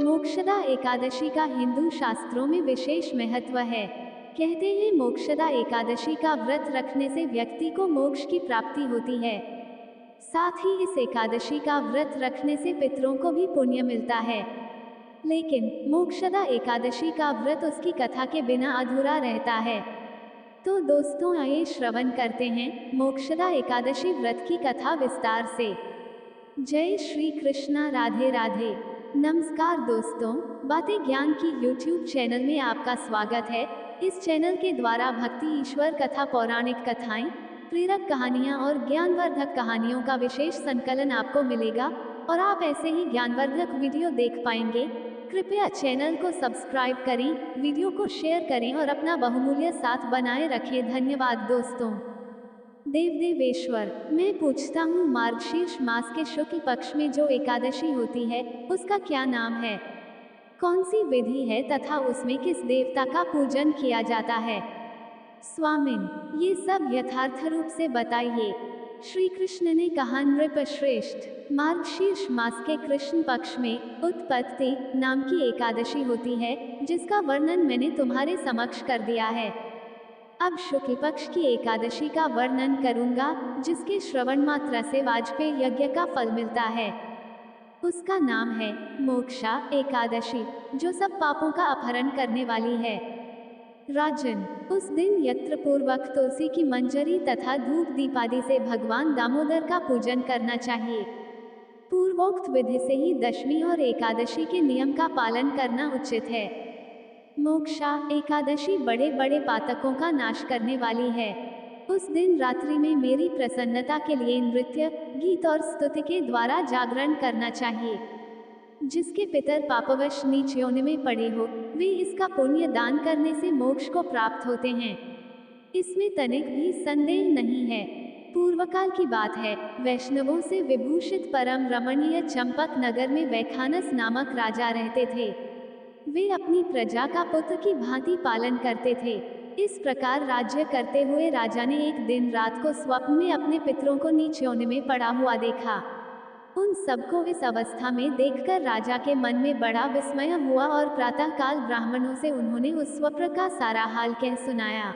मोक्षदा एकादशी का हिंदू शास्त्रों में विशेष महत्व है। कहते हैं मोक्षदा एकादशी का व्रत रखने से व्यक्ति को मोक्ष की प्राप्ति होती है। साथ ही इस एकादशी का व्रत रखने से पितरों को भी पुण्य मिलता है। लेकिन मोक्षदा एकादशी का व्रत उसकी कथा के बिना अधूरा रहता है। तो दोस्तों आइए श्रवण करते हैं मोक्षदा एकादशी व्रत की कथा विस्तार से। जय श्री कृष्णा, राधे राधे। नमस्कार दोस्तों, बातें ज्ञान की यूट्यूब चैनल में आपका स्वागत है। इस चैनल के द्वारा भक्ति, ईश्वर कथा, पौराणिक कथाएं, प्रेरक कहानियां और ज्ञानवर्धक कहानियों का विशेष संकलन आपको मिलेगा और आप ऐसे ही ज्ञानवर्धक वीडियो देख पाएंगे। कृपया चैनल को सब्सक्राइब करें, वीडियो को शेयर करें और अपना बहुमूल्य साथ बनाए रखें। धन्यवाद दोस्तों। देवेश्वर, मैं पूछता हूँ, मार्गशीर्ष मास के शुक्ल पक्ष में जो एकादशी होती है उसका क्या नाम है? कौन सी विधि है तथा उसमें किस देवता का पूजन किया जाता है? स्वामिन, ये सब यथार्थ रूप से बताइए। श्री कृष्ण ने कहा, नृप श्रेष्ठ, मार्गशीर्ष मास के कृष्ण पक्ष में उत्पत्ति नाम की एकादशी होती है, जिसका वर्णन मैंने तुम्हारे समक्ष कर दिया है। अब शुक्ल पक्ष की एकादशी का वर्णन करूंगा, जिसके श्रवण मात्रा से वाजपेय यज्ञ का फल मिलता है। उसका नाम है मोक्षा एकादशी, जो सब पापों का अपहरण करने वाली है। राजन, उस दिन यत्र पूर्वक तुलसी की मंजरी तथा धूप दीपादि से भगवान दामोदर का पूजन करना चाहिए। पूर्वोक्त विधि से ही दशमी और एकादशी के नियम का पालन करना उचित है। मोक्षा एकादशी बड़े बड़े पातकों का नाश करने वाली है। उस दिन रात्रि में मेरी प्रसन्नता के लिए नृत्य, गीत और स्तुति के द्वारा जागरण करना चाहिए। जिसके पितर पापवश नीच योनि में पड़े हो, वे इसका पुण्य दान करने से मोक्ष को प्राप्त होते हैं। इसमें तनिक भी संदेह नहीं है। पूर्वकाल की बात है, वैष्णवों से विभूषित परम रमणीय चंपक नगर में वैखानस नामक राजा रहते थे। वे अपनी प्रजा का पुत्र की भांति पालन करते थे। इस प्रकार राज्य करते हुए राजा ने एक दिन रात को स्वप्न में अपने पितरों को नीच योनि में पड़ा हुआ देखा। उन सबको इस अवस्था में देखकर राजा के मन में बड़ा विस्मय हुआ और प्रातःकाल ब्राह्मणों से उन्होंने उस स्वप्न का सारा हाल कह सुनाया।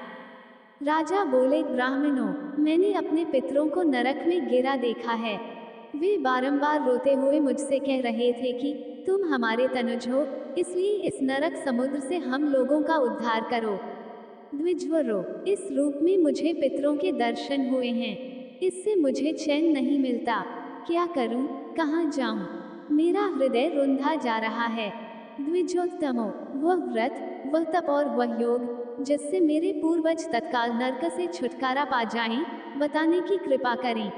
राजा बोले, ब्राह्मणों, मैंने अपने पितरों को नरक में गिरा देखा है। वे बारंबार रोते हुए मुझसे कह रहे थे कि तुम हमारे तनुज हो, इसलिए इस नरक समुद्र से हम लोगों का उद्धार करो। द्विजवरो, इस रूप में मुझे पितरों के दर्शन हुए हैं। इससे मुझे चैन नहीं मिलता। क्या करूं, कहां जाऊं? मेरा हृदय रुंधा जा रहा है। द्विजोत्तमो, वह व्रत, वह तप और वह योग जिससे मेरे पूर्वज तत्काल नरक से छुटकारा पा जाएं, बताने की कृपा करें।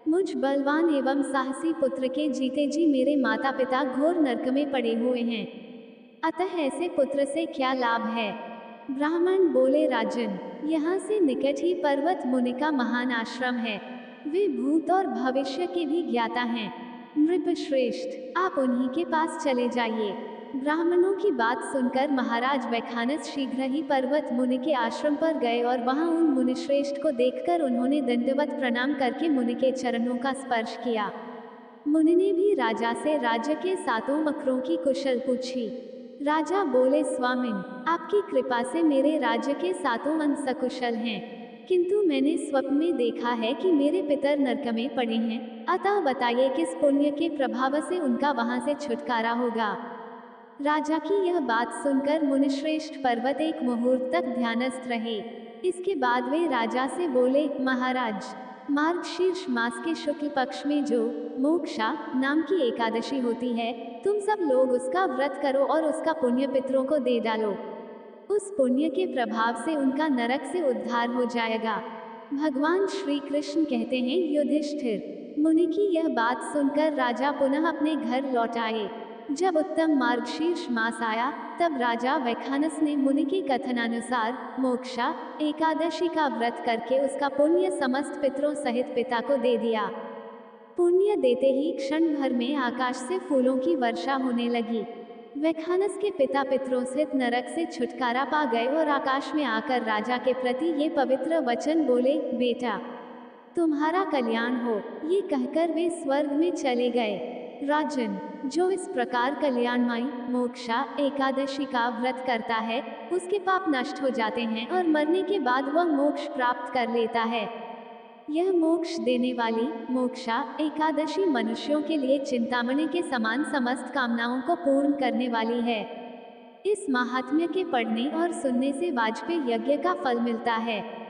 मुझ बलवान एवं साहसी पुत्र के जीते जी मेरे माता पिता घोर नरक में पड़े हुए हैं, अतः ऐसे पुत्र से क्या लाभ है? ब्राह्मण बोले, राजन, यहाँ से निकट ही पर्वत मुनि का महान आश्रम है। वे भूत और भविष्य के भी ज्ञाता हैं। नृप श्रेष्ठ, आप उन्हीं के पास चले जाइए। ब्राह्मणों की बात सुनकर महाराज वैखानस शीघ्र ही पर्वत मुनि के आश्रम पर गए और वहां उन मुनिश्रेष्ठ को देखकर उन्होंने दंडवत प्रणाम करके मुनि के चरणों का स्पर्श किया। मुनि ने भी राजा से राज्य के सातों मकरों की कुशल पूछी। राजा बोले, स्वामिन, आपकी कृपा से मेरे राज्य के सातों अंग सकुशल हैं, किंतु मैंने स्वप्न में देखा है कि मेरे पितर नरक में पड़े हैं, अतः बताइए किस पुण्य के प्रभाव से उनका वहां से छुटकारा होगा। राजा की यह बात सुनकर मुनिश्रेष्ठ पर्वत एक मुहूर्त तक ध्यानस्थ रहे। इसके बाद वे राजा से बोले, महाराज, मार्गशीर्ष मास के शुक्ल पक्ष में जो मोक्षा नाम की एकादशी होती है, तुम सब लोग उसका व्रत करो और उसका पुण्य पितरों को दे डालो। उस पुण्य के प्रभाव से उनका नरक से उद्धार हो जाएगा। भगवान श्री कृष्ण कहते हैं, युधिष्ठिर, मुनि की यह बात सुनकर राजा पुनः अपने घर लौट आए। जब उत्तम मार्गशीर्ष मास आया, तब राजा वैखानस ने मुनि के कथनानुसार मोक्षा एकादशी का व्रत करके उसका पुण्य समस्त पितरों सहित पिता को दे दिया। पुण्य देते ही क्षण भर में आकाश से फूलों की वर्षा होने लगी। वैखानस के पिता पितरों सहित नरक से छुटकारा पा गए और आकाश में आकर राजा के प्रति ये पवित्र वचन बोले, बेटा, तुम्हारा कल्याण हो। ये कहकर वे स्वर्ग में चले गए। राजन, जो इस प्रकार कल्याणमयी मोक्षा एकादशी का व्रत करता है, उसके पाप नष्ट हो जाते हैं और मरने के बाद वह मोक्ष प्राप्त कर लेता है। यह मोक्ष देने वाली मोक्षा एकादशी मनुष्यों के लिए चिंतामणि के समान समस्त कामनाओं को पूर्ण करने वाली है। इस महात्म्य के पढ़ने और सुनने से वाजपेयी यज्ञ का फल मिलता है।